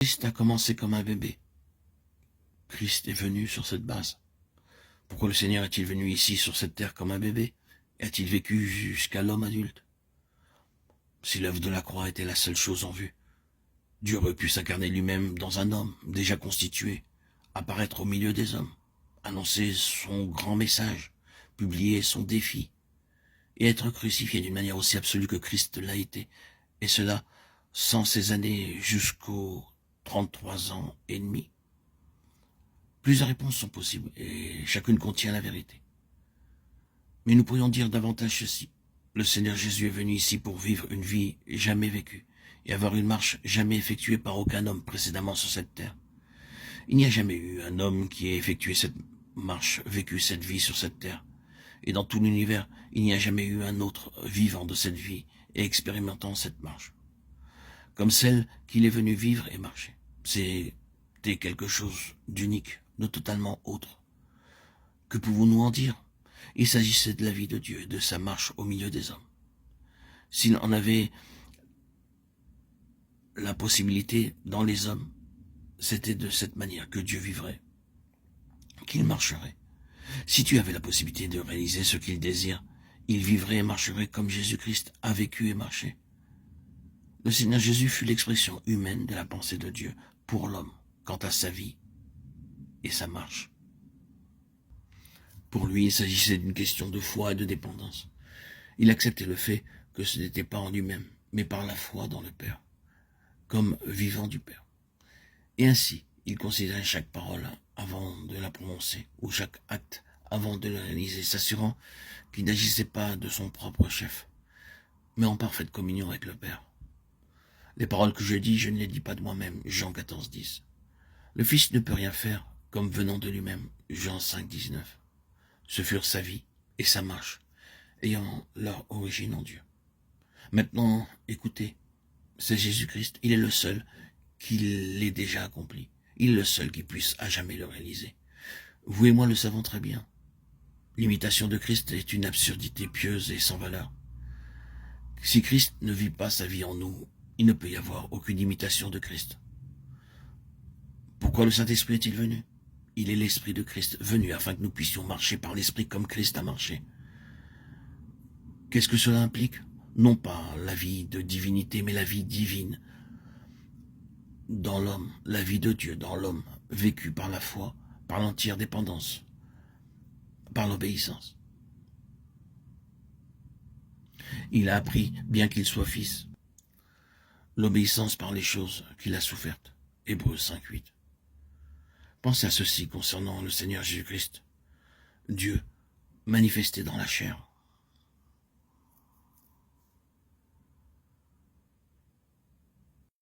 Christ a commencé comme un bébé. Christ est venu sur cette base. Pourquoi le Seigneur est-il venu ici sur cette terre comme un bébé? A-t-il vécu jusqu'à l'homme adulte? Si l'œuvre de la croix était la seule chose en vue, Dieu aurait pu s'incarner lui-même dans un homme déjà constitué, apparaître au milieu des hommes, annoncer son grand message, publier son défi, et être crucifié d'une manière aussi absolue que Christ l'a été, et cela sans ces années jusqu'aux 33 ans et demi. Plusieurs réponses sont possibles, et chacune contient la vérité. Mais nous pourrions dire davantage ceci. Le Seigneur Jésus est venu ici pour vivre une vie jamais vécue, et avoir une marche jamais effectuée par aucun homme précédemment sur cette terre. Il n'y a jamais eu un homme qui ait effectué cette marche, vécu cette vie sur cette terre. Et dans tout l'univers, il n'y a jamais eu un autre vivant de cette vie et expérimentant cette marche. Comme celle qu'il est venu vivre et marcher. C'était quelque chose d'unique, de totalement autre. Que pouvons-nous en dire? Il s'agissait de la vie de Dieu et de sa marche au milieu des hommes. S'il en avait la possibilité dans les hommes, c'était de cette manière que Dieu vivrait, qu'il marcherait. Si tu avais la possibilité de réaliser ce qu'il désire, il vivrait et marcherait comme Jésus-Christ a vécu et marché. Le Seigneur Jésus fut l'expression humaine de la pensée de Dieu pour l'homme, quant à sa vie et sa marche. Pour lui, il s'agissait d'une question de foi et de dépendance. Il acceptait le fait que ce n'était pas en lui-même, mais par la foi dans le Père, comme vivant du Père. Et ainsi, il considérait chaque parole avant de la prononcer, ou chaque acte avant de le réaliser, s'assurant qu'il n'agissait pas de son propre chef, mais en parfaite communion avec le Père. Les paroles que je dis, je ne les dis pas de moi-même, Jean 14, 10. Le Fils ne peut rien faire comme venant de lui-même, Jean 5, 19. Ce furent sa vie et sa marche, ayant leur origine en Dieu. Maintenant, écoutez, c'est Jésus-Christ, il est le seul qui l'ait déjà accompli. Il est le seul qui puisse à jamais le réaliser. Vous et moi le savons très bien. L'imitation de Christ est une absurdité pieuse et sans valeur. Si Christ ne vit pas sa vie en nous, il ne peut y avoir aucune imitation de Christ. Pourquoi le Saint-Esprit est-il venu? Il est l'Esprit de Christ, venu afin que nous puissions marcher par l'Esprit comme Christ a marché. Qu'est-ce que cela implique? Non pas la vie de divinité, mais la vie divine dans l'homme, la vie de Dieu dans l'homme, vécue par la foi, par l'entière dépendance, par l'obéissance. Il a appris, bien qu'il soit fils, l'obéissance par les choses qu'il a souffertes. Hébreux 5.8. Pensez à ceci concernant le Seigneur Jésus-Christ, Dieu manifesté dans la chair.